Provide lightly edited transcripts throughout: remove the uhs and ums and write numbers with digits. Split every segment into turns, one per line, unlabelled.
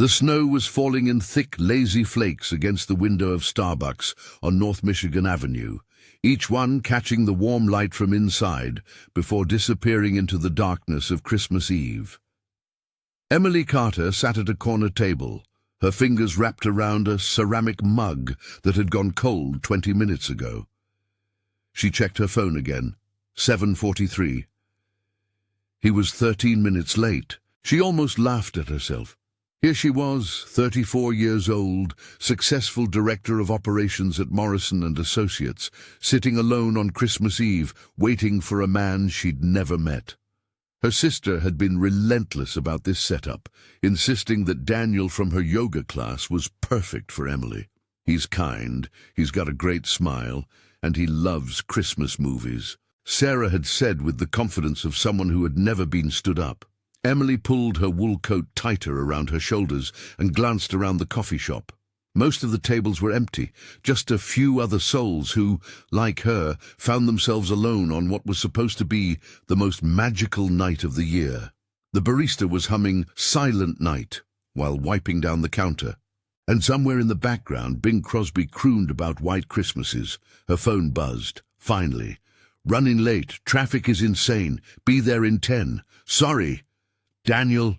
The snow was falling in thick, lazy flakes against the window of Starbucks on North Michigan Avenue, each one catching the warm light from inside before disappearing into the darkness of Christmas Eve. Emily Carter sat at a corner table, her fingers wrapped around a ceramic mug that had gone cold 20 minutes ago. She checked her phone again. 7:43. He was 13 minutes late. She almost laughed at herself. Here she was, 34 years old, successful director of operations at Morrison & Associates, sitting alone on Christmas Eve, waiting for a man she'd never met. Her sister had been relentless about this setup, insisting that Daniel from her yoga class was perfect for Emily. He's kind, he's got a great smile, and he loves Christmas movies. Sarah had said with the confidence of someone who had never been stood up. Emily pulled her wool coat tighter around her shoulders and glanced around the coffee shop. Most of the tables were empty, just a few other souls who, like her, found themselves alone on what was supposed to be the most magical night of the year. The barista was humming Silent Night while wiping down the counter. And somewhere in the background, Bing Crosby crooned about white Christmases. Her phone buzzed. Finally. Running late. Traffic is insane. Be there in 10. Sorry. Daniel.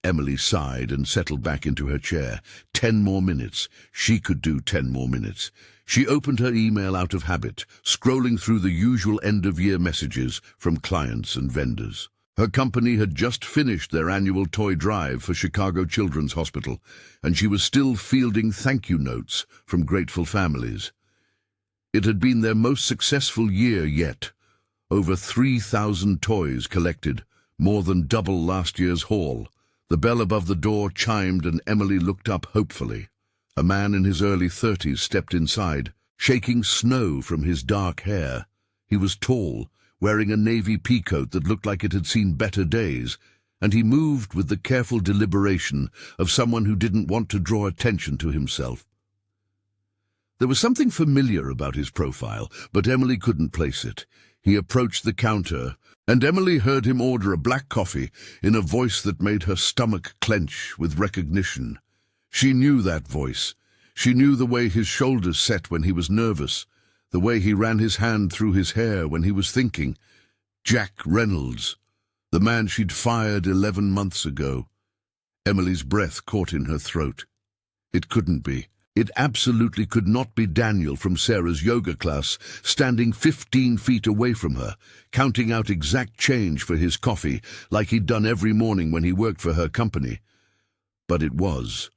Emily sighed and settled back into her chair. 10 more minutes. She could do 10 more minutes. She opened her email out of habit, scrolling through the usual end-of-year messages from clients and vendors. Her company had just finished their annual toy drive for Chicago Children's Hospital, and she was still fielding thank-you notes from grateful families. It had been their most successful year yet. Over 3,000 toys collected, more than double last year's haul. The bell above the door chimed and Emily looked up hopefully. A man in his early 30s stepped inside, shaking snow from his dark hair. He was tall, wearing a navy peacoat that looked like it had seen better days, and he moved with the careful deliberation of someone who didn't want to draw attention to himself. There was something familiar about his profile, but Emily couldn't place it. He approached the counter, and Emily heard him order a black coffee in a voice that made her stomach clench with recognition. She knew that voice. She knew the way his shoulders set when he was nervous, the way he ran his hand through his hair when he was thinking. Jack Reynolds, the man she'd fired 11 months ago. Emily's breath caught in her throat. It couldn't be. It absolutely could not be Daniel from Sarah's yoga class, standing 15 feet away from her, counting out exact change for his coffee, like he'd done every morning when he worked for her company. But it was.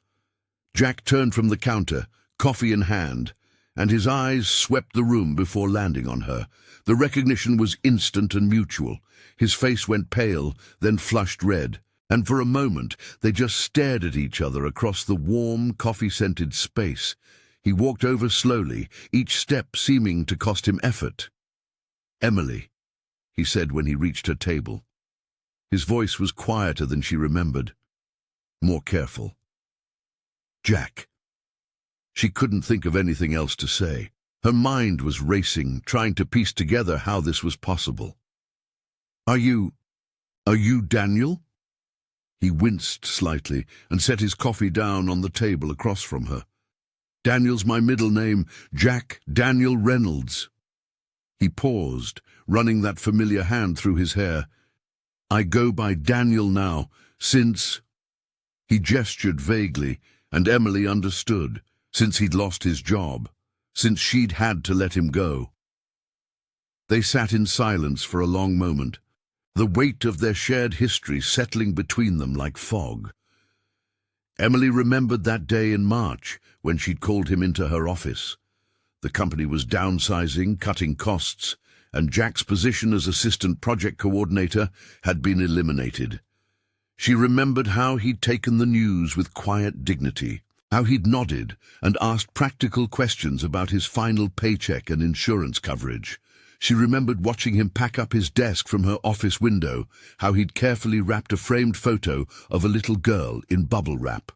Jack turned from the counter, coffee in hand, and his eyes swept the room before landing on her. The recognition was instant and mutual. His face went pale, then flushed red, and for a moment they just stared at each other across the warm, coffee-scented space. He walked over slowly, each step seeming to cost him effort. "Emily," he said when he reached her table. His voice was quieter than she remembered, more careful. "Jack." She couldn't think of anything else to say. Her mind was racing, trying to piece together how this was possible. Are you Daniel?" He winced slightly and set his coffee down on the table across from her. "Daniel's my middle name, Jack Daniel Reynolds." He paused, running that familiar hand through his hair. "I go by Daniel now, since—" He gestured vaguely, and Emily understood. Since he'd lost his job, since she'd had to let him go. They sat in silence for a long moment, the weight of their shared history settling between them like fog. Emily remembered that day in March when she'd called him into her office. The company was downsizing, cutting costs, and Jack's position as assistant project coordinator had been eliminated. She remembered how he'd taken the news with quiet dignity, how he'd nodded and asked practical questions about his final paycheck and insurance coverage. She remembered watching him pack up his desk from her office window, how he'd carefully wrapped a framed photo of a little girl in bubble wrap.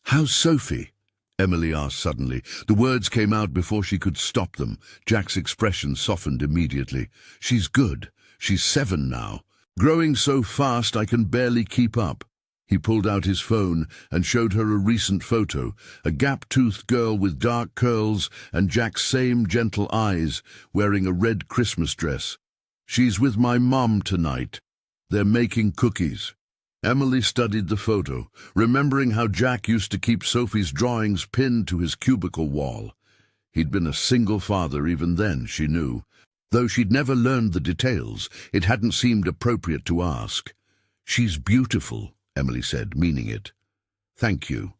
"How's Sophie?" Emily asked suddenly. The words came out before she could stop them. Jack's expression softened immediately. "She's good. She's 7 now. Growing so fast I can barely keep up." He pulled out his phone and showed her a recent photo, a gap-toothed girl with dark curls and Jack's same gentle eyes, wearing a red Christmas dress. "She's with my mom tonight. They're making cookies." Emily studied the photo, remembering how Jack used to keep Sophie's drawings pinned to his cubicle wall. He'd been a single father even then, she knew. Though she'd never learned the details, it hadn't seemed appropriate to ask. "She's beautiful," Emily said, meaning it. "Thank you."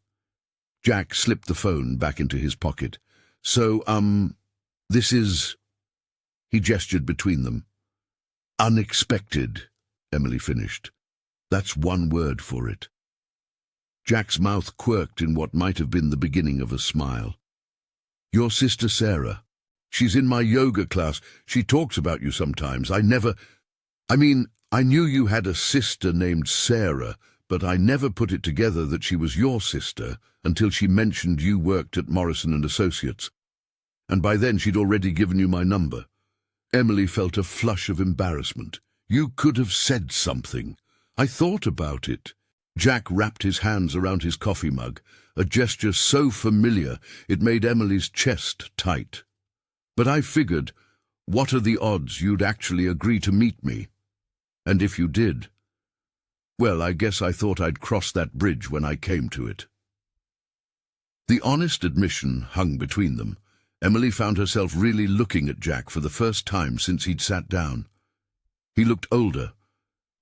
Jack slipped the phone back into his pocket. "So, this is—" He gestured between them. "Unexpected," Emily finished. "That's one word for it." Jack's mouth quirked in what might have been the beginning of a smile. "Your sister Sarah. She's in my yoga class. She talks about you sometimes. I knew you had a sister named Sarah, but I never put it together that she was your sister until she mentioned you worked at Morrison and Associates. And by then she'd already given you my number." Emily felt a flush of embarrassment. "You could have said something. I thought about it." Jack wrapped his hands around his coffee mug, a gesture so familiar it made Emily's chest tight. "But I figured, what are the odds you'd actually agree to meet me? And if you did, well, I guess I thought I'd cross that bridge when I came to it." The honest admission hung between them. Emily found herself really looking at Jack for the first time since he'd sat down. He looked older,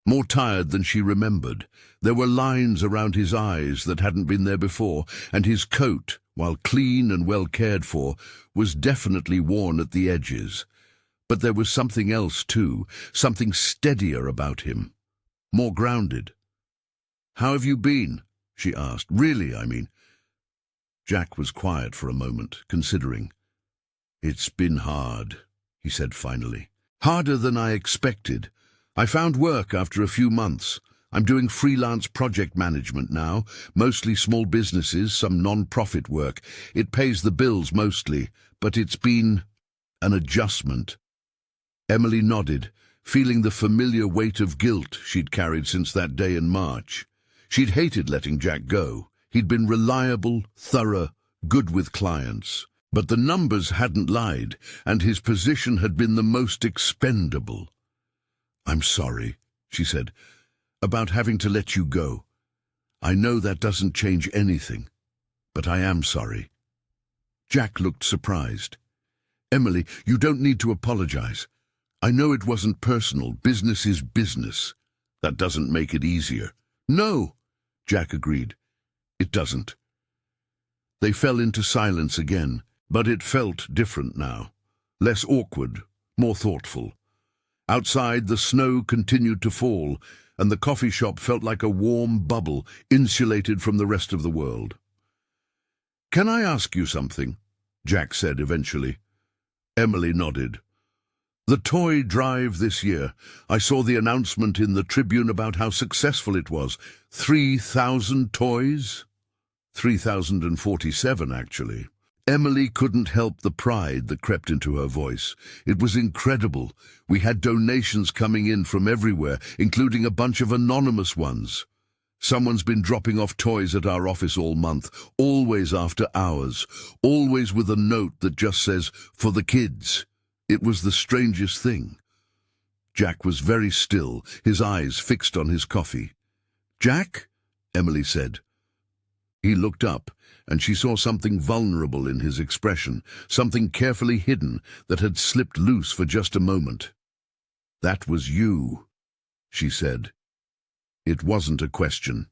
more tired than she remembered. There were lines around his eyes that hadn't been there before, and his coat, while clean and well cared for, was definitely worn at the edges. But there was something else too, something steadier about him, more grounded. "How have you been?" she asked. "Really, I mean." Jack was quiet for a moment, considering. "It's been hard," he said finally. "Harder than I expected. I found work after a few months. I'm doing freelance project management now, mostly small businesses, some non-profit work. It pays the bills mostly, but it's been an adjustment." Emily nodded, feeling the familiar weight of guilt she'd carried since that day in March. She'd hated letting Jack go. He'd been reliable, thorough, good with clients. But the numbers hadn't lied, and his position had been the most expendable. "I'm sorry," she said, "about having to let you go. I know that doesn't change anything, but I am sorry." Jack looked surprised. "Emily, you don't need to apologize. I know it wasn't personal. Business is business. That doesn't make it easier." "No," Jack agreed. "It doesn't." They fell into silence again, but it felt different now. Less awkward, more thoughtful. Outside, the snow continued to fall, and the coffee shop felt like a warm bubble, insulated from the rest of the world. "Can I ask you something?" Jack said eventually. Emily nodded. "The toy drive this year. I saw the announcement in the Tribune about how successful it was. 3,000 toys? 3,047, actually." Emily couldn't help the pride that crept into her voice. "It was incredible. We had donations coming in from everywhere, including a bunch of anonymous ones. Someone's been dropping off toys at our office all month, always after hours, always with a note that just says, 'For the kids.' It was the strangest thing." Jack was very still, his eyes fixed on his coffee. "Jack?" Emily said. He looked up, and she saw something vulnerable in his expression, something carefully hidden that had slipped loose for just a moment. "That was you," she said. It wasn't a question.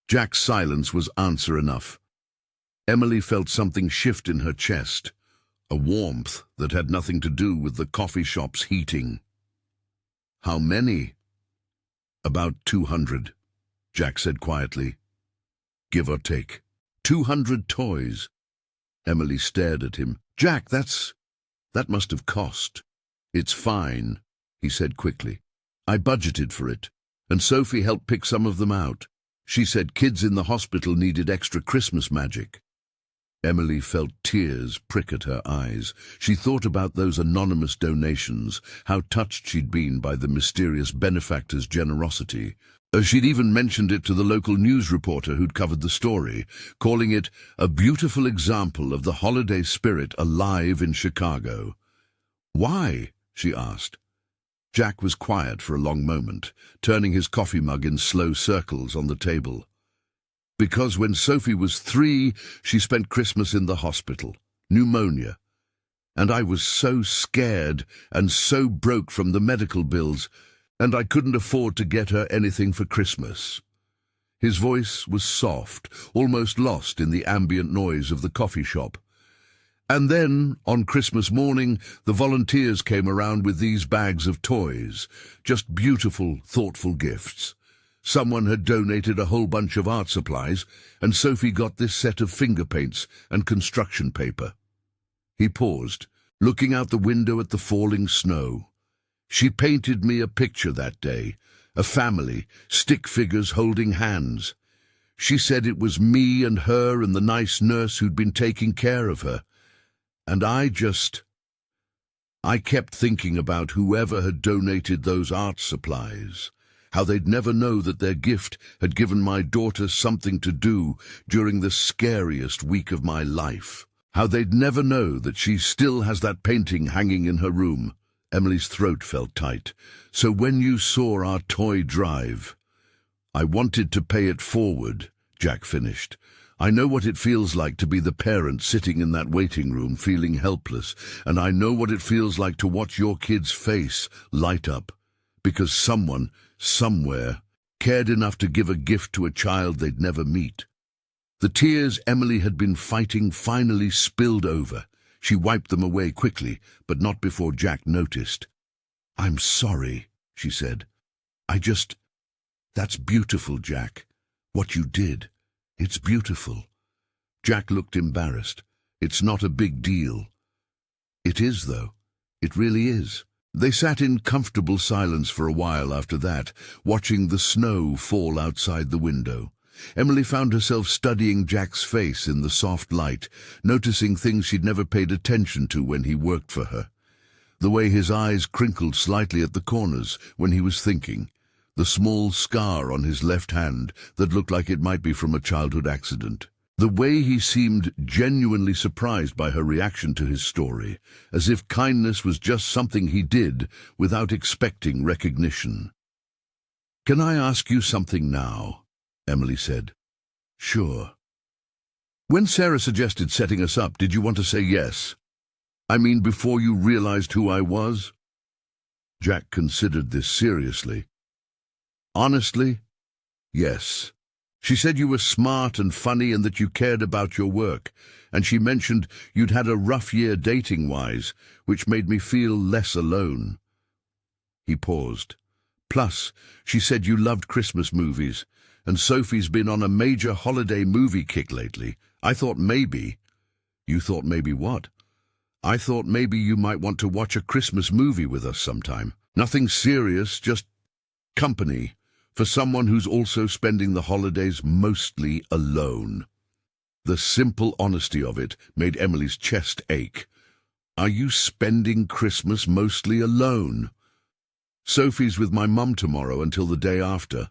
Jack's silence was answer enough. Emily felt something shift in her chest, a warmth that had nothing to do with the coffee shop's heating. "How many?" "About 200, Jack said quietly. "Give or take." 200 toys. Emily stared at him. "Jack, that must have cost." "It's fine," he said quickly. "I budgeted for it, and Sophie helped pick some of them out. She said kids in the hospital needed extra Christmas magic." Emily felt tears prick at her eyes. She thought about those anonymous donations, how touched she'd been by the mysterious benefactor's generosity. She'd even mentioned it to the local news reporter who'd covered the story, calling it a beautiful example of the holiday spirit alive in Chicago. "Why?" she asked. Jack was quiet for a long moment, turning his coffee mug in slow circles on the table. "Because when Sophie was 3, she spent Christmas in the hospital. Pneumonia. And I was so scared and so broke from the medical bills, and I couldn't afford to get her anything for Christmas." His voice was soft, almost lost in the ambient noise of the coffee shop. "And then, on Christmas morning, the volunteers came around with these bags of toys, just beautiful, thoughtful gifts. Someone had donated a whole bunch of art supplies, and Sophie got this set of finger paints and construction paper." He paused, looking out the window at the falling snow. "She painted me a picture that day, a family, stick figures holding hands. She said it was me and her and the nice nurse who'd been taking care of her. And I kept thinking about whoever had donated those art supplies, how they'd never know that their gift had given my daughter something to do during the scariest week of my life. How they'd never know that she still has that painting hanging in her room." Emily's throat felt tight. "So when you saw our toy drive—" "I wanted to pay it forward," Jack finished. "I know what it feels like to be the parent sitting in that waiting room feeling helpless, and I know what it feels like to watch your kid's face light up, because someone, somewhere, cared enough to give a gift to a child they'd never meet." The tears Emily had been fighting finally spilled over. She wiped them away quickly, but not before Jack noticed. "I'm sorry," she said. That's beautiful, Jack. What you did. It's beautiful." Jack looked embarrassed. "It's not a big deal." "It is, though. It really is." They sat in comfortable silence for a while after that, watching the snow fall outside the window. Emily found herself studying Jack's face in the soft light, noticing things she'd never paid attention to when he worked for her. The way his eyes crinkled slightly at the corners when he was thinking, the small scar on his left hand that looked like it might be from a childhood accident. The way he seemed genuinely surprised by her reaction to his story, as if kindness was just something he did without expecting recognition. "Can I ask you something now?" Emily said. "Sure." "When Sarah suggested setting us up, did you want to say yes? I mean, before you realized who I was?" Jack considered this seriously. "Honestly, yes. She said you were smart and funny and that you cared about your work, and she mentioned you'd had a rough year dating-wise, which made me feel less alone." He paused. "Plus, she said you loved Christmas movies, and Sophie's been on a major holiday movie kick lately. I thought maybe—" "You thought maybe what?" "I thought maybe you might want to watch a Christmas movie with us sometime. Nothing serious, just company, for someone who's also spending the holidays mostly alone." The simple honesty of it made Emily's chest ache. "Are you spending Christmas mostly alone?" "Sophie's with my mum tomorrow until the day after.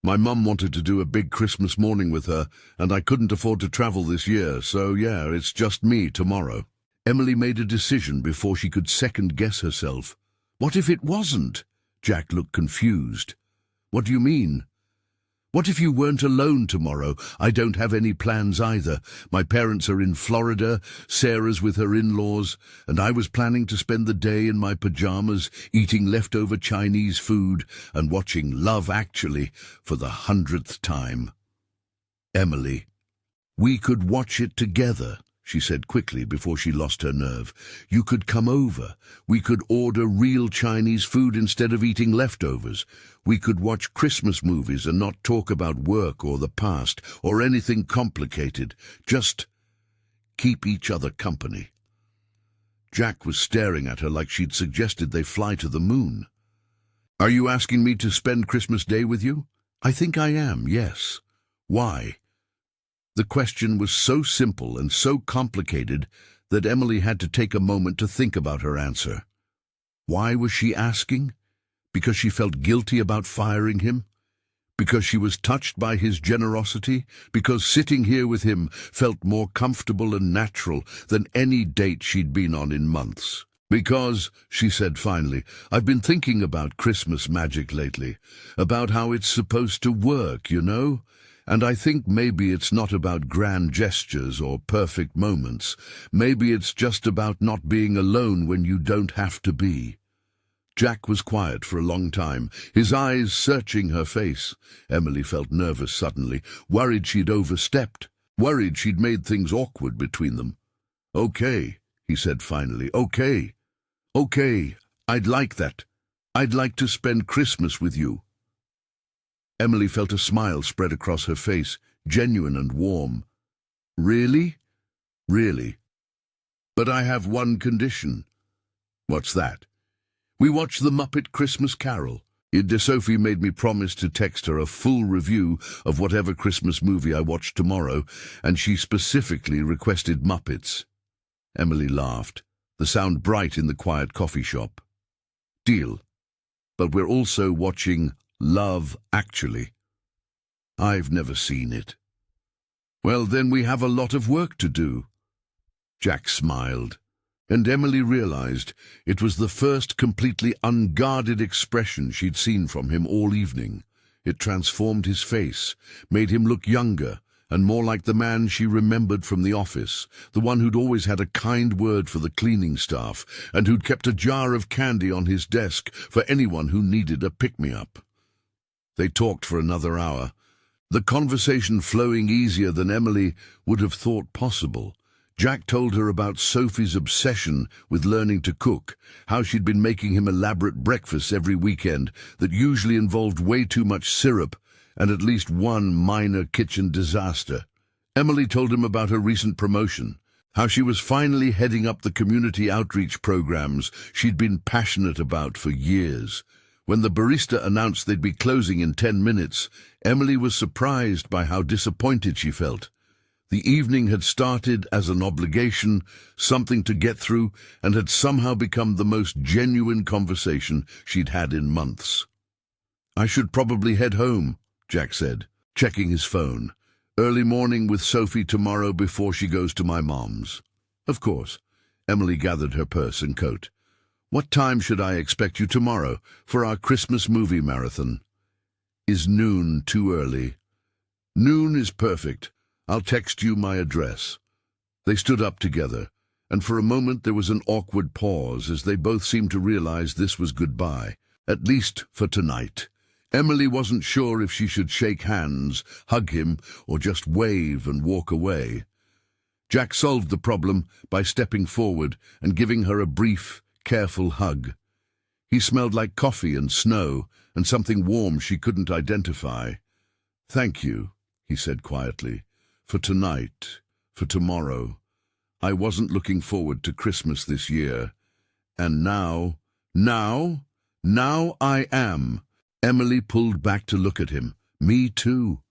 My mum wanted to do a big Christmas morning with her, and I couldn't afford to travel this year, so yeah, it's just me tomorrow." Emily made a decision before she could second-guess herself. "What if it wasn't?" Jack looked confused. "What do you mean?" "What if you weren't alone tomorrow? I don't have any plans either. My parents are in Florida, Sarah's with her in-laws, and I was planning to spend the day in my pajamas, eating leftover Chinese food and watching Love Actually for the 100th time." "Emily, we could watch it together," she said quickly before she lost her nerve. "You could come over. We could order real Chinese food instead of eating leftovers. We could watch Christmas movies and not talk about work or the past or anything complicated. Just keep each other company." Jack was staring at her like she'd suggested they fly to the moon. "Are you asking me to spend Christmas Day with you?" "I think I am, yes." "Why?" The question was so simple and so complicated that Emily had to take a moment to think about her answer. Why was she asking? Because she felt guilty about firing him? Because she was touched by his generosity? Because sitting here with him felt more comfortable and natural than any date she'd been on in months? Because, she said finally, I've been thinking about Christmas magic lately, about how it's supposed to work, you know? And I think maybe it's not about grand gestures or perfect moments. Maybe it's just about not being alone when you don't have to be. Jack was quiet for a long time, his eyes searching her face. Emily felt nervous suddenly, worried she'd overstepped, worried she'd made things awkward between them. "Okay," he said finally, "okay. Okay, I'd like that. I'd like to spend Christmas with you." Emily felt a smile spread across her face, genuine and warm. "Really? Really? But I have one condition." "What's that?" "We watch The Muppet Christmas Carol. Sophie made me promise to text her a full review of whatever Christmas movie I watch tomorrow, and she specifically requested Muppets." Emily laughed, the sound bright in the quiet coffee shop. "Deal. But we're also watching Love Actually." "I've never seen it." "Well, then we have a lot of work to do." Jack smiled, and Emily realized it was the first completely unguarded expression she'd seen from him all evening. It transformed his face, made him look younger and more like the man she remembered from the office, the one who'd always had a kind word for the cleaning staff and who'd kept a jar of candy on his desk for anyone who needed a pick-me-up. They talked for another hour, the conversation flowing easier than Emily would have thought possible. Jack told her about Sophie's obsession with learning to cook, how she'd been making him elaborate breakfasts every weekend that usually involved way too much syrup and at least one minor kitchen disaster. Emily told him about her recent promotion, how she was finally heading up the community outreach programs she'd been passionate about for years. When the barista announced they'd be closing in 10 minutes, Emily was surprised by how disappointed she felt. The evening had started as an obligation, something to get through, and had somehow become the most genuine conversation she'd had in months. "I should probably head home," Jack said, checking his phone. "Early morning with Sophie tomorrow before she goes to my mom's." "Of course." Emily gathered her purse and coat. "What time should I expect you tomorrow for our Christmas movie marathon?" "Is noon too early?" "Noon is perfect. I'll text you my address." They stood up together, and for a moment there was an awkward pause as they both seemed to realize this was goodbye, at least for tonight. Emily wasn't sure if she should shake hands, hug him, or just wave and walk away. Jack solved the problem by stepping forward and giving her a brief, careful hug. He smelled like coffee and snow and something warm she couldn't identify. "Thank you," he said quietly. "For tonight, for tomorrow. I wasn't looking forward to Christmas this year. And now I am." Emily pulled back to look at him. "Me too."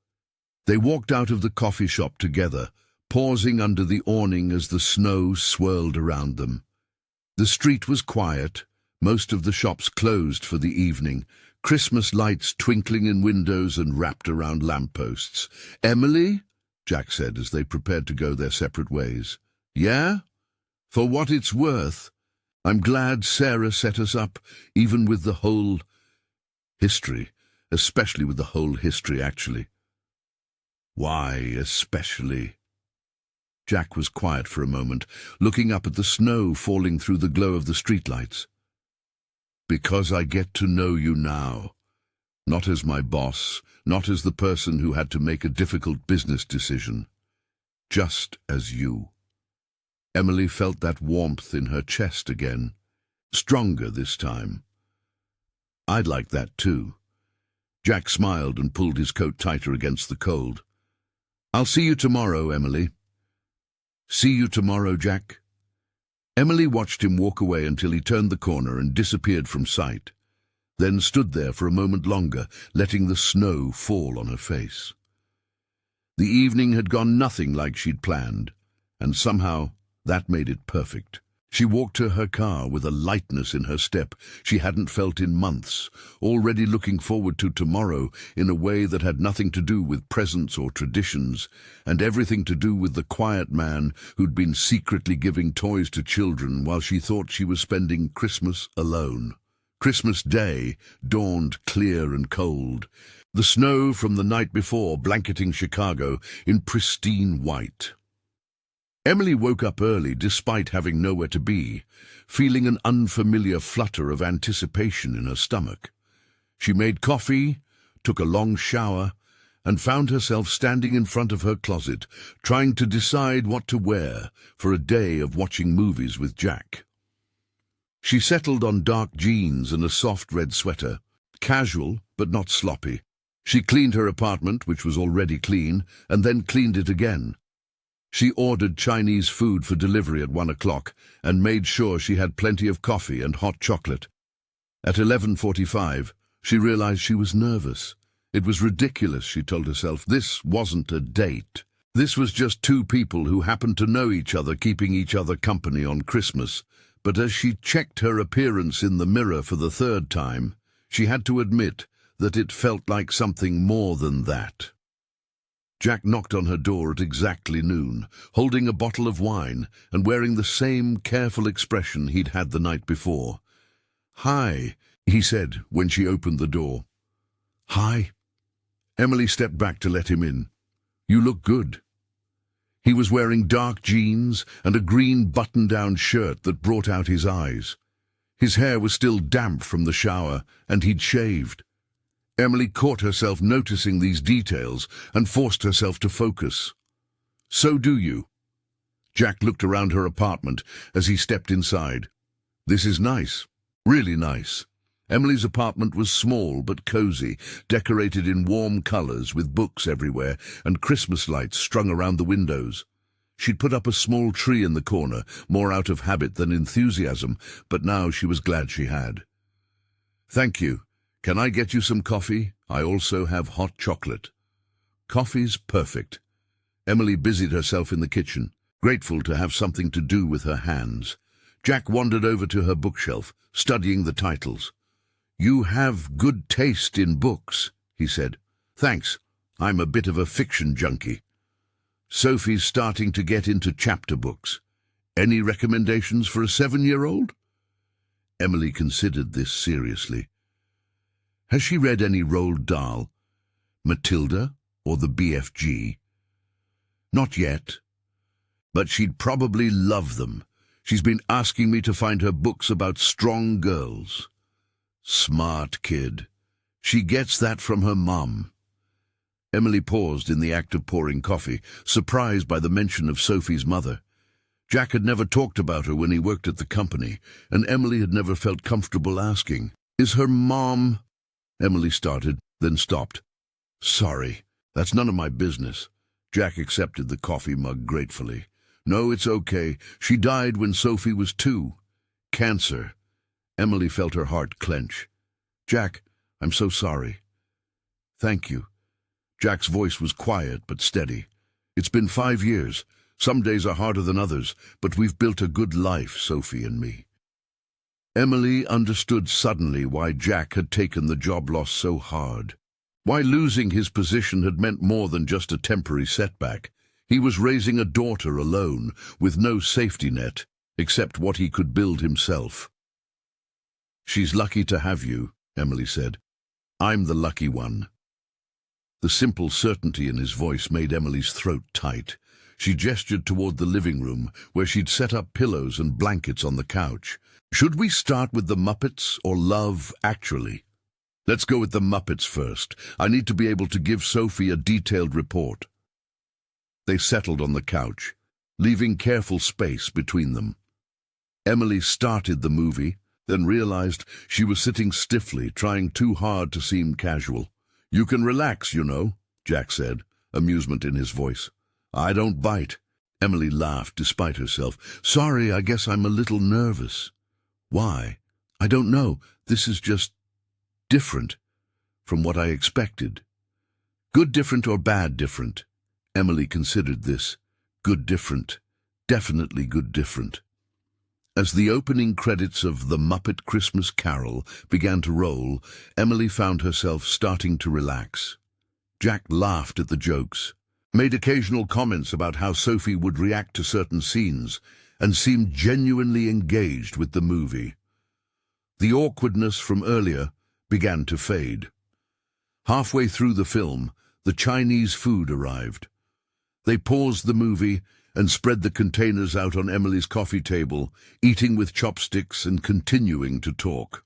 They walked out of the coffee shop together, pausing under the awning as the snow swirled around them. The street was quiet, most of the shops closed for the evening, Christmas lights twinkling in windows and wrapped around lampposts. "Emily?" Jack said as they prepared to go their separate ways. "Yeah? For what it's worth, I'm glad Sarah set us up, even with the whole history, especially with the whole history, actually." "Why, especially?" Jack was quiet for a moment, looking up at the snow falling through the glow of the streetlights. "Because I get to know you now. Not as my boss, not as the person who had to make a difficult business decision. Just as you." Emily felt that warmth in her chest again, stronger this time. "I'd like that too." Jack smiled and pulled his coat tighter against the cold. "I'll see you tomorrow, Emily." "See you tomorrow, Jack." Emily watched him walk away until he turned the corner and disappeared from sight, then stood there for a moment longer, letting the snow fall on her face. The evening had gone nothing like she'd planned, and somehow that made it perfect. She walked to her car with a lightness in her step she hadn't felt in months, already looking forward to tomorrow in a way that had nothing to do with presents or traditions, and everything to do with the quiet man who'd been secretly giving toys to children while she thought she was spending Christmas alone. Christmas Day dawned clear and cold, the snow from the night before blanketing Chicago in pristine white. Emily woke up early despite having nowhere to be, feeling an unfamiliar flutter of anticipation in her stomach. She made coffee, took a long shower, and found herself standing in front of her closet, trying to decide what to wear for a day of watching movies with Jack. She settled on dark jeans and a soft red sweater, casual but not sloppy. She cleaned her apartment, which was already clean, and then cleaned it again. She ordered Chinese food for delivery at 1 o'clock and made sure she had plenty of coffee and hot chocolate. At 11:45, she realized she was nervous. It was ridiculous, she told herself. This wasn't a date. This was just two people who happened to know each other, keeping each other company on Christmas. But as she checked her appearance in the mirror for the third time, she had to admit that it felt like something more than that. Jack knocked on her door at exactly noon, holding a bottle of wine and wearing the same careful expression he'd had the night before. "Hi," he said when she opened the door. "Hi." Emily stepped back to let him in. "You look good." He was wearing dark jeans and a green button-down shirt that brought out his eyes. His hair was still damp from the shower, and he'd shaved. Emily caught herself noticing these details and forced herself to focus. "So do you." Jack looked around her apartment as he stepped inside. "This is nice. Really nice." Emily's apartment was small but cozy, decorated in warm colors with books everywhere and Christmas lights strung around the windows. She'd put up a small tree in the corner, more out of habit than enthusiasm, but now she was glad she had. "Thank you. Can I get you some coffee? I also have hot chocolate." "Coffee's perfect." Emily busied herself in the kitchen, grateful to have something to do with her hands. Jack wandered over to her bookshelf, studying the titles. "You have good taste in books," he said. "Thanks. I'm a bit of a fiction junkie." "Sophie's starting to get into chapter books. Any recommendations for a 7-year-old?" Emily considered this seriously. Has she read any Roald Dahl, Matilda, or the BFG? Not yet. But she'd probably love them. She's been asking me to find her books about strong girls. Smart kid. She gets that from her mom. Emily paused in the act of pouring coffee, surprised by the mention of Sophie's mother. Jack had never talked about her when he worked at the company, and Emily had never felt comfortable asking. "Is her mom—" Emily started, then stopped. "Sorry, that's none of my business." Jack accepted the coffee mug gratefully. "No, it's okay. She died when Sophie was 2. Cancer." Emily felt her heart clench. "Jack, I'm so sorry." "Thank you." Jack's voice was quiet but steady. "It's been 5 years. Some days are harder than others, but we've built a good life, Sophie and me." Emily understood suddenly why Jack had taken the job loss so hard. Why losing his position had meant more than just a temporary setback. He was raising a daughter alone, with no safety net, except what he could build himself. "She's lucky to have you," Emily said. "I'm the lucky one." The simple certainty in his voice made Emily's throat tight. She gestured toward the living room, where she'd set up pillows and blankets on the couch. "Should we start with the Muppets or Love Actually?" "Let's go with the Muppets first. I need to be able to give Sophie a detailed report." They settled on the couch, leaving careful space between them. Emily started the movie, then realized she was sitting stiffly, trying too hard to seem casual. "You can relax, you know," Jack said, amusement in his voice. "I don't bite." Emily laughed despite herself. "Sorry, I guess I'm a little nervous." "Why?" "I don't know. This is just different from what I expected." "Good different or bad different?" Emily considered this. "Good different. Definitely good different." As the opening credits of The Muppet Christmas Carol began to roll, Emily found herself starting to relax. Jack laughed at the jokes, made occasional comments about how Sophie would react to certain scenes, and seemed genuinely engaged with the movie. The awkwardness from earlier began to fade. Halfway through the film, the Chinese food arrived. They paused the movie and spread the containers out on Emily's coffee table, eating with chopsticks and continuing to talk.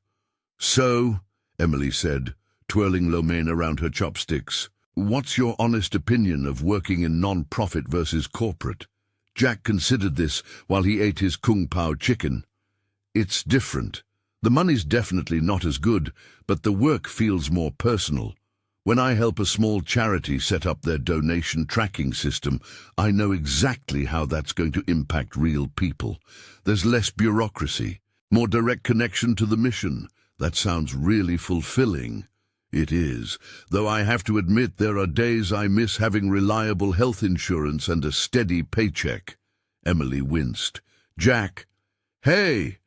"So," Emily said, twirling lo mein around her chopsticks, "what's your honest opinion of working in non-profit versus corporate?" Jack considered this while he ate his Kung Pao chicken. "It's different. The money's definitely not as good, but the work feels more personal. When I help a small charity set up their donation tracking system, I know exactly how that's going to impact real people. There's less bureaucracy, more direct connection to the mission. That sounds really fulfilling." "It is, though I have to admit there are days I miss having reliable health insurance and a steady paycheck." Emily winced. "Jack." "Hey!"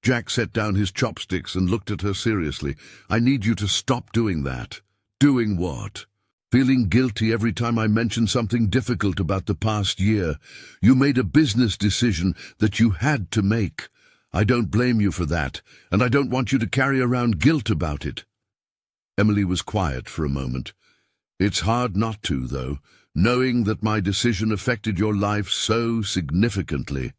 Jack set down his chopsticks and looked at her seriously. "I need you to stop doing that." "Doing what?" "Feeling guilty every time I mention something difficult about the past year. You made a business decision that you had to make. I don't blame you for that, and I don't want you to carry around guilt about it." Emily was quiet for a moment. "It's hard not to, though, knowing that my decision affected your life so significantly."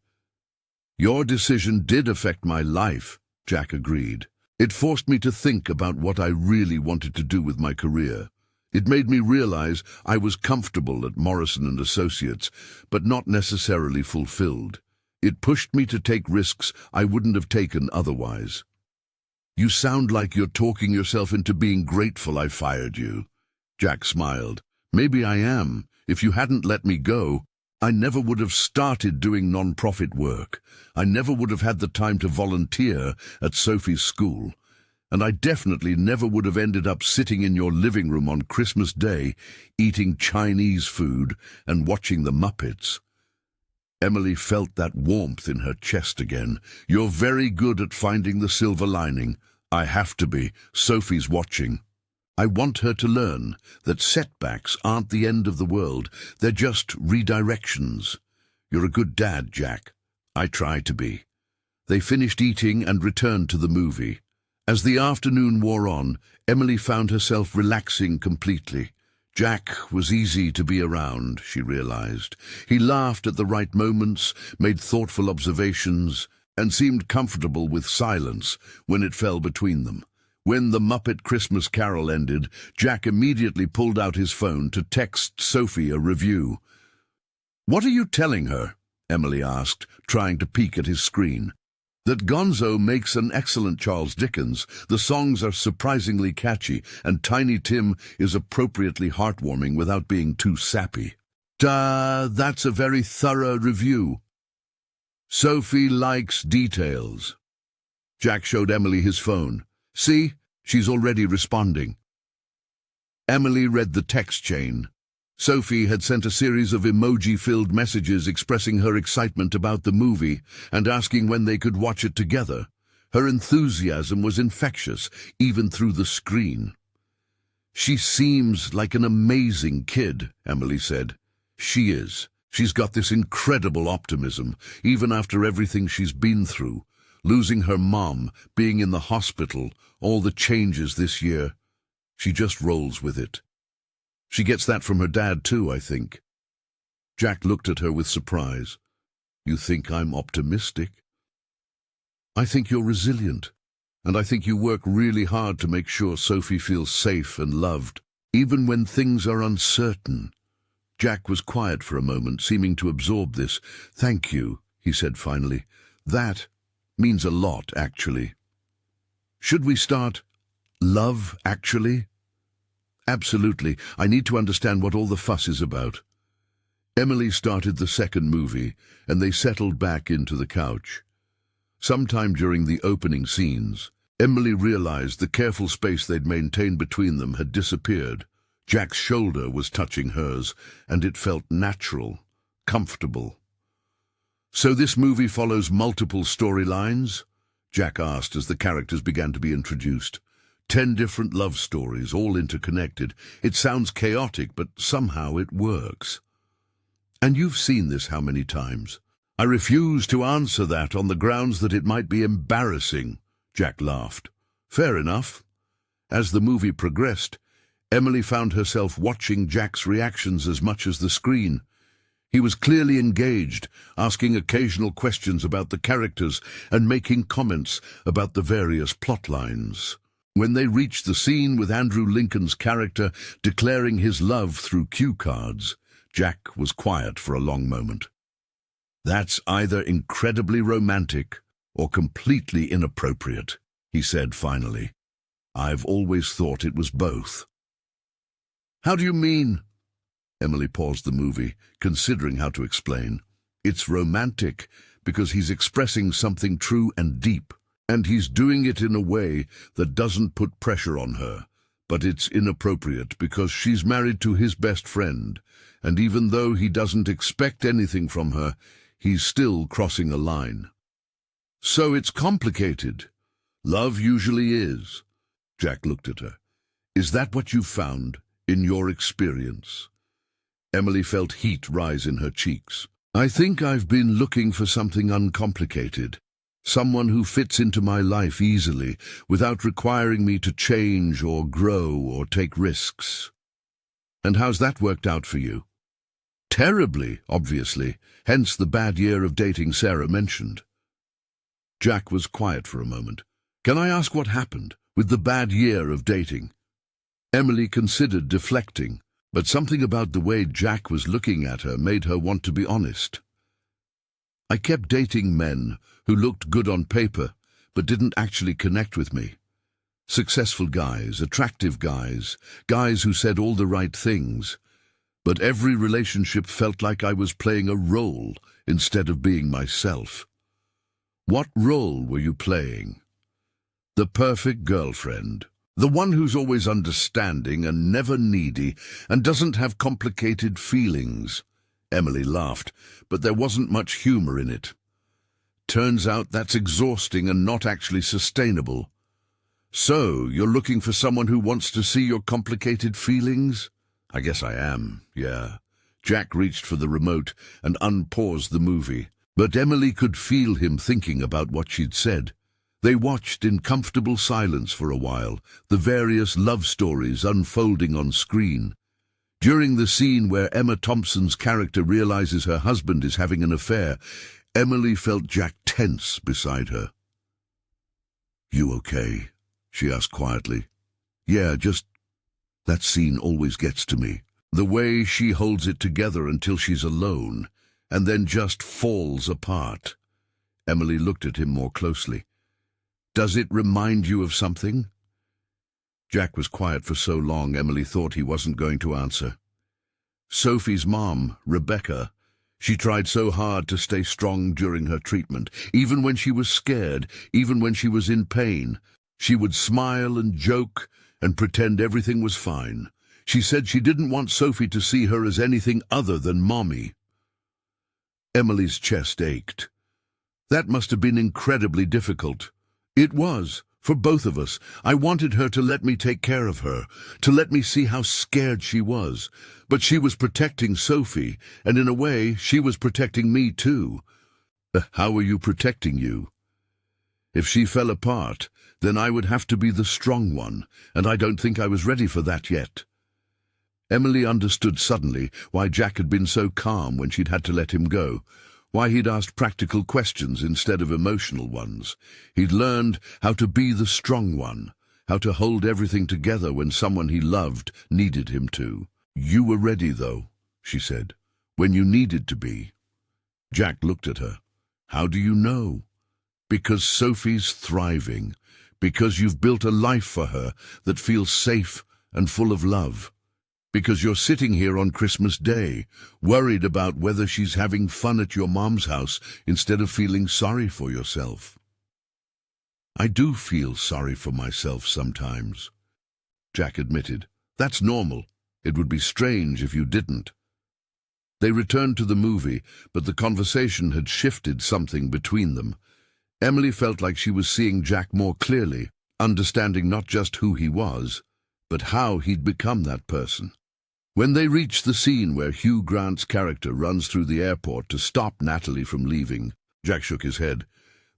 "Your decision did affect my life," Jack agreed. "It forced me to think about what I really wanted to do with my career. It made me realize I was comfortable at Morrison and Associates, but not necessarily fulfilled. It pushed me to take risks I wouldn't have taken otherwise." "You sound like you're talking yourself into being grateful I fired you." Jack smiled. "Maybe I am. If you hadn't let me go, I never would have started doing non-profit work. I never would have had the time to volunteer at Sophie's school. And I definitely never would have ended up sitting in your living room on Christmas Day, eating Chinese food and watching the Muppets." Emily felt that warmth in her chest again. "You're very good at finding the silver lining." "I have to be. Sophie's watching." "I want her to learn that setbacks aren't the end of the world. They're just redirections." "You're a good dad, Jack." "I try to be." They finished eating and returned to the movie. As the afternoon wore on, Emily found herself relaxing completely. Jack was easy to be around, she realized. He laughed at the right moments, made thoughtful observations, and seemed comfortable with silence when it fell between them. When The Muppet Christmas Carol ended, Jack immediately pulled out his phone to text Sophie a review. "What are you telling her?" Emily asked, trying to peek at his screen. "That Gonzo makes an excellent Charles Dickens. The songs are surprisingly catchy, and Tiny Tim is appropriately heartwarming without being too sappy." That's a very thorough review." "Sophie likes details." Jack showed Emily his phone. "See, she's already responding." Emily read the text chain. Sophie had sent a series of emoji-filled messages expressing her excitement about the movie and asking when they could watch it together. Her enthusiasm was infectious, even through the screen. "She seems like an amazing kid," Emily said. "She is. She's got this incredible optimism, even after everything she's been through. Losing her mom, being in the hospital, all the changes this year. She just rolls with it. She gets that from her dad too, I think." Jack looked at her with surprise. "You think I'm optimistic?" "I think you're resilient, and I think you work really hard to make sure Sophie feels safe and loved, even when things are uncertain." Jack was quiet for a moment, seeming to absorb this. "Thank you," he said finally. "That means a lot, actually." "Should we start Love Actually?" "Absolutely. I need to understand what all the fuss is about." Emily started the second movie, and they settled back into the couch. Sometime during the opening scenes, Emily realized the careful space they'd maintained between them had disappeared. Jack's shoulder was touching hers, and it felt natural, comfortable. "So this movie follows multiple storylines?" Jack asked as the characters began to be introduced. 10 different love stories, all interconnected. It sounds chaotic, but somehow it works. "And you've seen this how many times?" "I refuse to answer that on the grounds that it might be embarrassing," Jack laughed. "Fair enough." As the movie progressed, Emily found herself watching Jack's reactions as much as the screen. He was clearly engaged, asking occasional questions about the characters and making comments about the various plot lines. When they reached the scene with Andrew Lincoln's character declaring his love through cue cards, Jack was quiet for a long moment. "That's either incredibly romantic or completely inappropriate," he said finally. "I've always thought it was both." "How do you mean?" Emily paused the movie, considering how to explain. "It's romantic because he's expressing something true and deep, and he's doing it in a way that doesn't put pressure on her. But it's inappropriate because she's married to his best friend, and even though he doesn't expect anything from her, he's still crossing a line." "So it's complicated." "Love usually is." Jack looked at her. "Is that what you've found, in your experience?" Emily felt heat rise in her cheeks. "I think I've been looking for something uncomplicated. Someone who fits into my life easily, without requiring me to change or grow or take risks." "And how's that worked out for you?" "Terribly, obviously, hence the bad year of dating Sarah mentioned." Jack was quiet for a moment. "Can I ask what happened with the bad year of dating?" Emily considered deflecting, but something about the way Jack was looking at her made her want to be honest. "I kept dating men who looked good on paper, but didn't actually connect with me. Successful guys, attractive guys, guys who said all the right things. But every relationship felt like I was playing a role instead of being myself." "What role were you playing?" "The perfect girlfriend. The one who's always understanding and never needy and doesn't have complicated feelings." Emily laughed, but there wasn't much humor in it. "Turns out that's exhausting and not actually sustainable." "So, you're looking for someone who wants to see your complicated feelings?" "I guess I am, yeah." Jack reached for the remote and unpaused the movie, but Emily could feel him thinking about what she'd said. They watched in comfortable silence for a while, the various love stories unfolding on screen. During the scene where Emma Thompson's character realizes her husband is having an affair, Emily felt Jack tense beside her. "You okay?" she asked quietly. "Yeah, just... that scene always gets to me. The way she holds it together until she's alone, and then just falls apart." Emily looked at him more closely. "Does it remind you of something?" Jack was quiet for so long Emily thought he wasn't going to answer. "Sophie's mom, Rebecca, she tried so hard to stay strong during her treatment, even when she was scared, even when she was in pain. She would smile and joke and pretend everything was fine. She said she didn't want Sophie to see her as anything other than Mommy." Emily's chest ached. "That must have been incredibly difficult." "It was, for both of us. I wanted her to let me take care of her, to let me see how scared she was. But she was protecting Sophie, and in a way, she was protecting me too." "How were you protecting you?" "If she fell apart, then I would have to be the strong one, and I don't think I was ready for that yet." Emily understood suddenly why Jack had been so calm when she'd had to let him go, why he'd asked practical questions instead of emotional ones. He'd learned how to be the strong one, how to hold everything together when someone he loved needed him to. "You were ready, though," she said, "when you needed to be." Jack looked at her. "How do you know?" "Because Sophie's thriving, because you've built a life for her that feels safe and full of love. Because you're sitting here on Christmas Day, worried about whether she's having fun at your mom's house instead of feeling sorry for yourself." "I do feel sorry for myself sometimes," Jack admitted. "That's normal. It would be strange if you didn't." They returned to the movie, but the conversation had shifted something between them. Emily felt like she was seeing Jack more clearly, understanding not just who he was, but how he'd become that person. When they reached the scene where Hugh Grant's character runs through the airport to stop Natalie from leaving, Jack shook his head.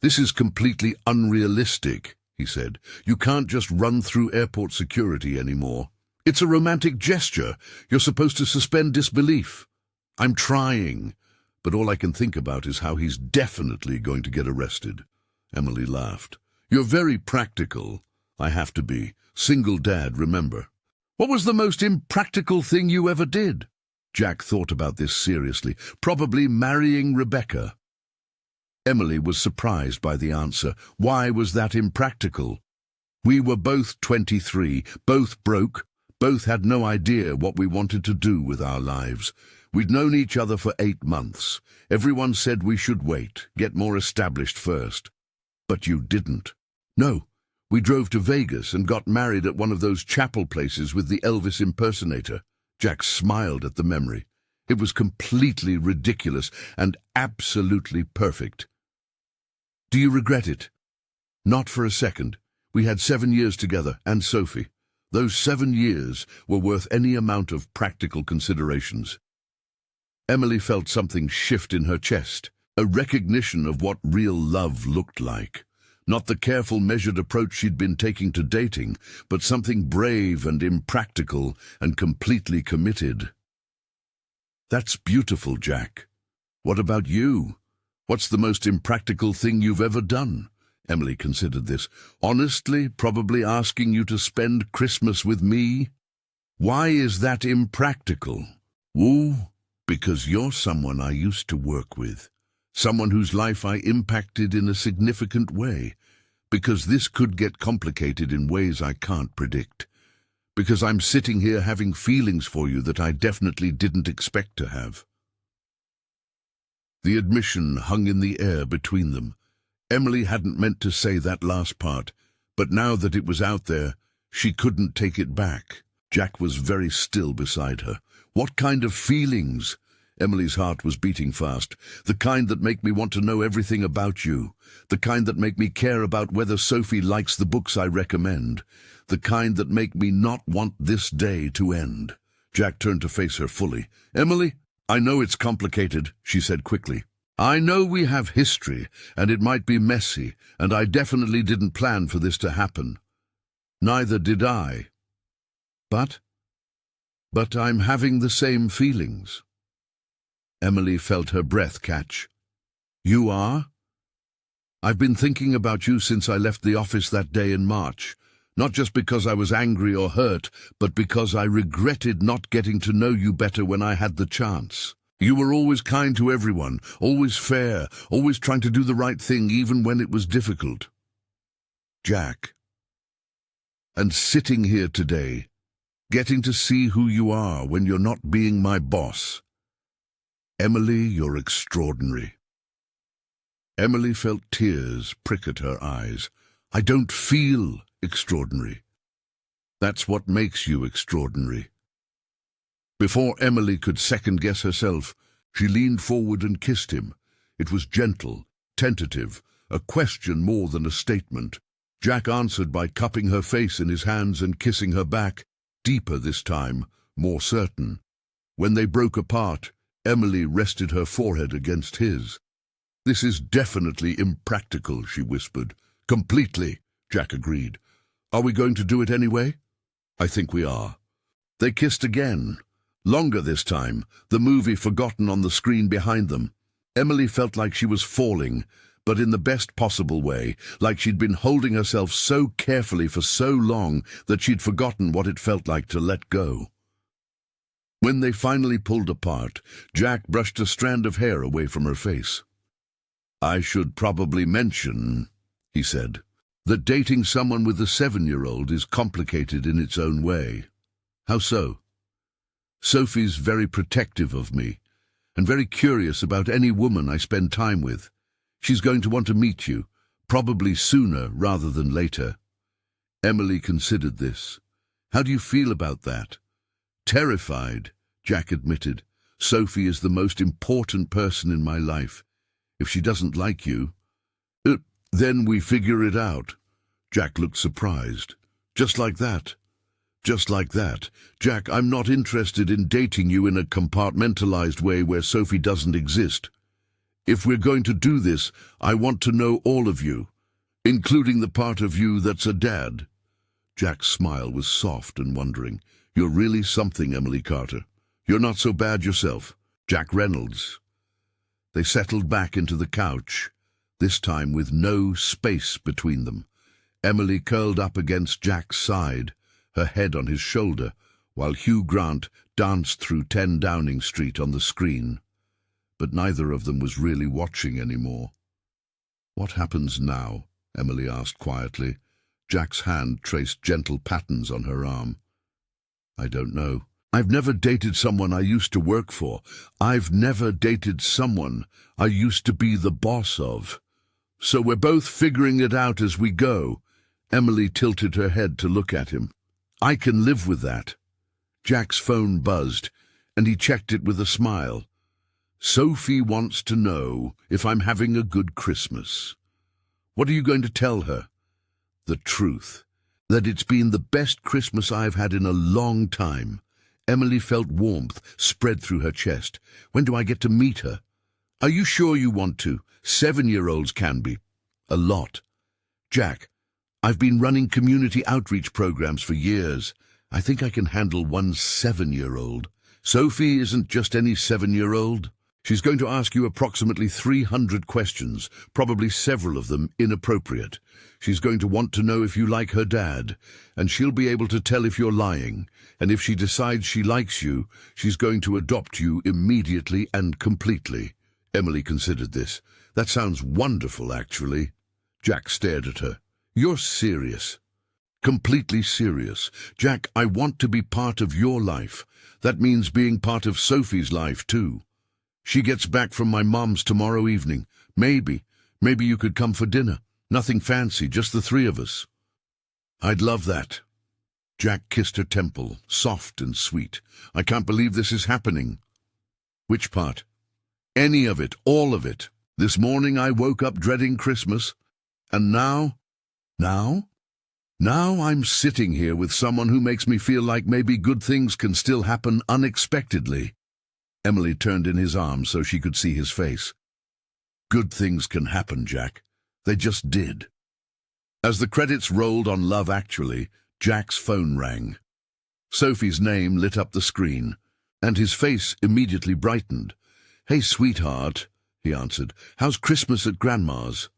"This is completely unrealistic," he said. "You can't just run through airport security anymore. It's a romantic gesture. You're supposed to suspend disbelief." "I'm trying, but all I can think about is how he's definitely going to get arrested." Emily laughed. "You're very practical." "I have to be. Single dad, remember." "What was the most impractical thing you ever did?" Jack thought about this seriously. "Probably marrying Rebecca." Emily was surprised by the answer. Why was that impractical? "We were both 23, both broke, both had no idea what we wanted to do with our lives. We'd known each other for 8 months. Everyone said we should wait, get more established first. But you didn't." "No. We drove to Vegas and got married at one of those chapel places with the Elvis impersonator." Jack smiled at the memory. It was completely ridiculous and absolutely perfect. "Do you regret it?" "Not for a second. We had 7 years together, and Sophie. Those 7 years were worth any amount of practical considerations." Emily felt something shift in her chest, a recognition of what real love looked like. Not the careful, measured approach she'd been taking to dating, but something brave and impractical and completely committed. "That's beautiful, Jack. What about you? What's the most impractical thing you've ever done?" Emily considered this. "Honestly, probably asking you to spend Christmas with me? Why is that impractical?" "Woo, because you're someone I used to work with. Someone whose life I impacted in a significant way. Because this could get complicated in ways I can't predict. Because I'm sitting here having feelings for you that I definitely didn't expect to have." The admission hung in the air between them. Emily hadn't meant to say that last part, but now that it was out there, she couldn't take it back. Jack was very still beside her. "What kind of feelings?" Emily's heart was beating fast. "The kind that make me want to know everything about you. The kind that make me care about whether Sophie likes the books I recommend. The kind that make me not want this day to end." Jack turned to face her fully. "Emily, I know it's complicated," she said quickly. "I know we have history, and it might be messy, and I definitely didn't plan for this to happen. Neither did I. But I'm having the same feelings." Emily felt her breath catch. "You are?" "I've been thinking about you since I left the office that day in March. Not just because I was angry or hurt, but because I regretted not getting to know you better when I had the chance. You were always kind to everyone, always fair, always trying to do the right thing even when it was difficult. Jack. And sitting here today, getting to see who you are when you're not being my boss. Emily, you're extraordinary." Emily felt tears prick at her eyes. "I don't feel extraordinary." "That's what makes you extraordinary." Before Emily could second-guess herself, she leaned forward and kissed him. It was gentle, tentative, a question more than a statement. Jack answered by cupping her face in his hands and kissing her back, deeper this time, more certain. When they broke apart, Emily rested her forehead against his. "This is definitely impractical," she whispered. "Completely," Jack agreed. "Are we going to do it anyway?" "I think we are." They kissed again. Longer this time, the movie forgotten on the screen behind them. Emily felt like she was falling, but in the best possible way, like she'd been holding herself so carefully for so long that she'd forgotten what it felt like to let go. When they finally pulled apart, Jack brushed a strand of hair away from her face. "I should probably mention," he said, "that dating someone with a 7-year-old is complicated in its own way." "How so?" "Sophie's very protective of me, and very curious about any woman I spend time with. She's going to want to meet you, probably sooner rather than later." Emily considered this. "How do you feel about that?" "Terrified," Jack admitted. Sophie is the most important person in my life. If she doesn't like you, then we figure it out." Jack looked surprised. "Just like that?" "Just like that. Jack, I'm not interested in dating you in a compartmentalized way where Sophie doesn't exist. If we're going to do this, I want to know all of you, including the part of you that's a dad." Jack's smile was soft and wondering. "You're really something, Emily Carter. You're not so bad yourself." Jack Reynolds. They settled back into the couch, this time with no space between them. Emily curled up against Jack's side, her head on his shoulder, while Hugh Grant danced through 10 Downing Street on the screen. But neither of them was really watching anymore. "What happens now?" Emily asked quietly. Jack's hand traced gentle patterns on her arm. "I don't know. I've never dated someone I used to work for. I've never dated someone I used to be the boss of. So we're both figuring it out as we go." Emily tilted her head to look at him. "I can live with that." Jack's phone buzzed, and he checked it with a smile. "Sophie wants to know if I'm having a good Christmas." "What are you going to tell her?" "The truth. That it's been the best Christmas I've had in a long time." Emily felt warmth spread through her chest. "When do I get to meet her?" "Are you sure you want to? 7-year-olds can be a lot." "Jack, I've been running community outreach programs for years. I think I can handle one 7-year-old. Sophie isn't just any 7-year-old. She's going to ask you approximately 300 questions, probably several of them inappropriate. She's going to want to know if you like her dad, and she'll be able to tell if you're lying. And if she decides she likes you, she's going to adopt you immediately and completely." Emily considered this. "That sounds wonderful, actually." Jack stared at her. "You're serious?" "Completely serious. Jack, I want to be part of your life. That means being part of Sophie's life, too. She gets back from my mom's tomorrow evening. Maybe you could come for dinner. Nothing fancy, just the 3 of us." "I'd love that." Jack kissed her temple, soft and sweet. "I can't believe this is happening." "Which part?" "Any of it, all of it. This morning I woke up dreading Christmas, and now I'm sitting here with someone who makes me feel like maybe good things can still happen unexpectedly." Emily turned in his arms so she could see his face. "Good things can happen, Jack. They just did." As the credits rolled on Love Actually, Jack's phone rang. Sophie's name lit up the screen, and his face immediately brightened. "Hey, sweetheart," he answered. "How's Christmas at Grandma's?"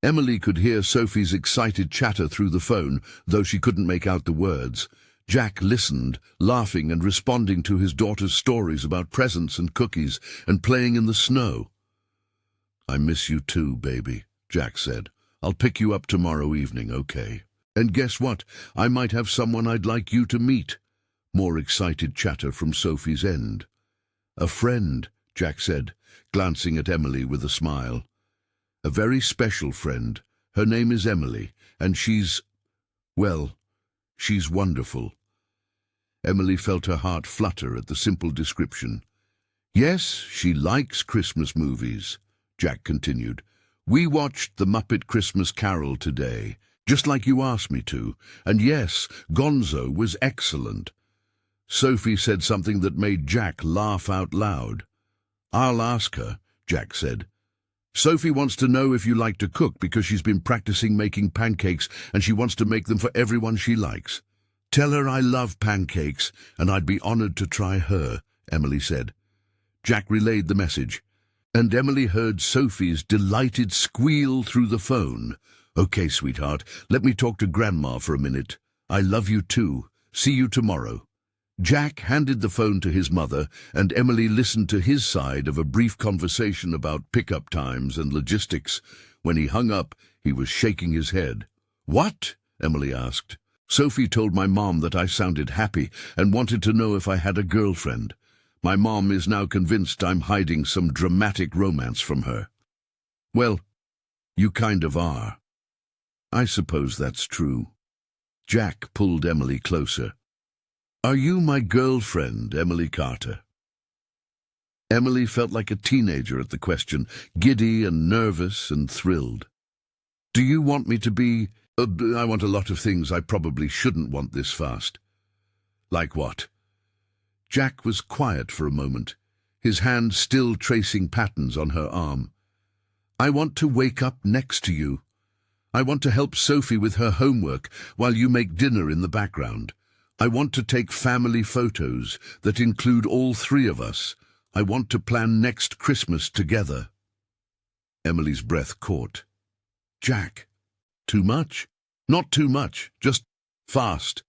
Emily could hear Sophie's excited chatter through the phone, though she couldn't make out the words. Jack listened, laughing and responding to his daughter's stories about presents and cookies and playing in the snow. "I miss you too, baby," Jack said. "I'll pick you up tomorrow evening, okay? And guess what? I might have someone I'd like you to meet." More excited chatter from Sophie's end. "A friend," Jack said, glancing at Emily with a smile. "A very special friend. Her name is Emily, and she's wonderful." Emily felt her heart flutter at the simple description. "Yes, she likes Christmas movies," Jack continued. "We watched The Muppet Christmas Carol today, just like you asked me to, and yes, Gonzo was excellent." Sophie said something that made Jack laugh out loud. "I'll ask her," Jack said. "Sophie wants to know if you like to cook because she's been practicing making pancakes and she wants to make them for everyone she likes." "Tell her I love pancakes and I'd be honored to try her," Emily said. Jack relayed the message, and Emily heard Sophie's delighted squeal through the phone. "Okay, sweetheart, let me talk to Grandma for a minute. I love you too. See you tomorrow." Jack handed the phone to his mother, and Emily listened to his side of a brief conversation about pickup times and logistics. When he hung up, he was shaking his head. "What?" Emily asked. "Sophie told my mom that I sounded happy and wanted to know if I had a girlfriend. My mom is now convinced I'm hiding some dramatic romance from her." "Well, you kind of are." "I suppose that's true." Jack pulled Emily closer. "Are you my girlfriend, Emily Carter?" Emily felt like a teenager at the question, giddy and nervous and thrilled. "Do you want me to be... I want a lot of things I probably shouldn't want this fast." "Like what?" Jack was quiet for a moment, his hand still tracing patterns on her arm. "I want to wake up next to you. I want to help Sophie with her homework while you make dinner in the background. I want to take family photos that include all three of us. I want to plan next Christmas together." Emily's breath caught. "Jack, too much?" "Not too much, just fast.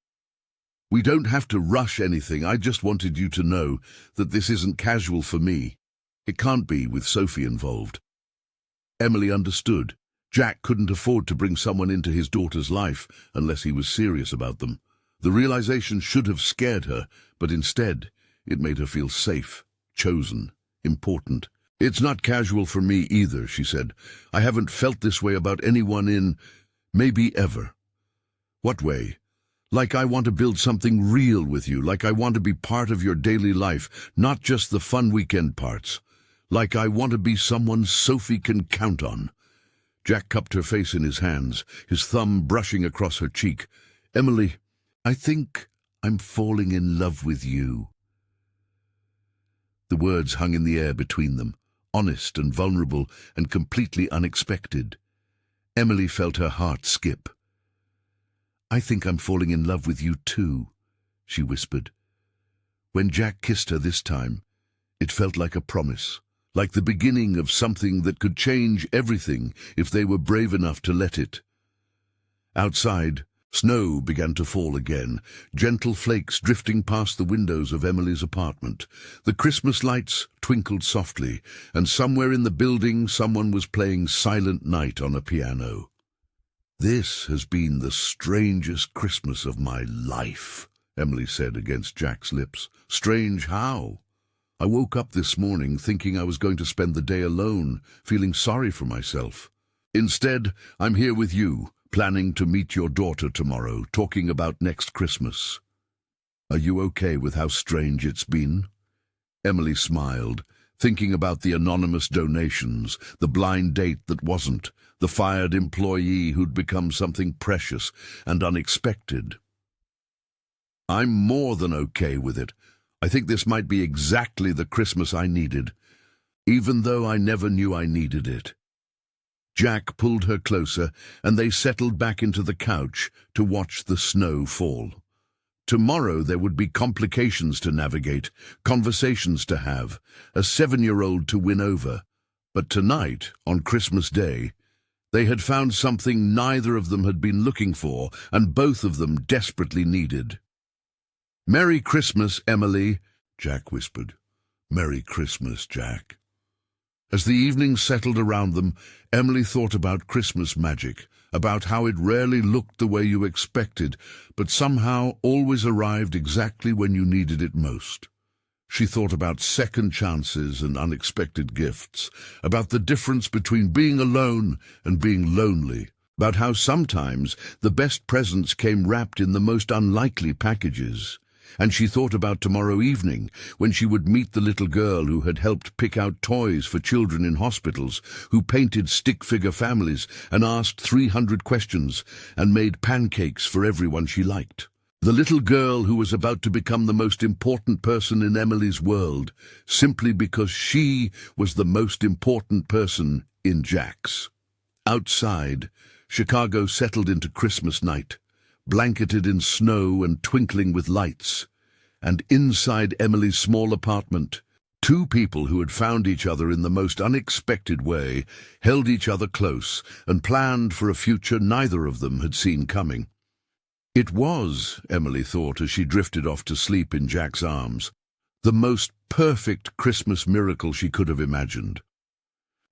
We don't have to rush anything. I just wanted you to know that this isn't casual for me. It can't be with Sophie involved." Emily understood. Jack couldn't afford to bring someone into his daughter's life unless he was serious about them. The realization should have scared her, but instead it made her feel safe, chosen, important. "It's not casual for me either," she said. "I haven't felt this way about anyone in, maybe ever." "What way?" "Like I want to build something real with you, like I want to be part of your daily life, not just the fun weekend parts. Like I want to be someone Sophie can count on." Jack cupped her face in his hands, his thumb brushing across her cheek. "Emily, I think I'm falling in love with you." The words hung in the air between them, honest and vulnerable and completely unexpected. Emily felt her heart skip. "I think I'm falling in love with you too," she whispered. When Jack kissed her this time, it felt like a promise, like the beginning of something that could change everything if they were brave enough to let it. Outside, snow began to fall again, gentle flakes drifting past the windows of Emily's apartment. The Christmas lights twinkled softly, and somewhere in the building someone was playing Silent Night on a piano. "This has been the strangest Christmas of my life," Emily said against Jack's lips. "Strange how? I woke up this morning thinking I was going to spend the day alone, feeling sorry for myself. Instead, I'm here with you, planning to meet your daughter tomorrow, talking about next Christmas. Are you okay with how strange it's been?" Emily smiled, thinking about the anonymous donations, the blind date that wasn't, the fired employee who'd become something precious and unexpected. "I'm more than okay with it. I think this might be exactly the Christmas I needed, even though I never knew I needed it." Jack pulled her closer, and they settled back into the couch to watch the snow fall. Tomorrow there would be complications to navigate, conversations to have, a 7-year-old to win over. But tonight, on Christmas Day, they had found something neither of them had been looking for, and both of them desperately needed. "Merry Christmas, Emily," Jack whispered. "Merry Christmas, Jack." As the evening settled around them, Emily thought about Christmas magic, about how it rarely looked the way you expected, but somehow always arrived exactly when you needed it most. She thought about second chances and unexpected gifts, about the difference between being alone and being lonely, about how sometimes the best presents came wrapped in the most unlikely packages. And she thought about tomorrow evening, when she would meet the little girl who had helped pick out toys for children in hospitals, who painted stick-figure families and asked 300 questions and made pancakes for everyone she liked. The little girl who was about to become the most important person in Emily's world, simply because she was the most important person in Jack's. Outside, Chicago settled into Christmas night, blanketed in snow and twinkling with lights. And inside Emily's small apartment, two people who had found each other in the most unexpected way held each other close and planned for a future neither of them had seen coming. It was, Emily thought as she drifted off to sleep in Jack's arms, the most perfect Christmas miracle she could have imagined.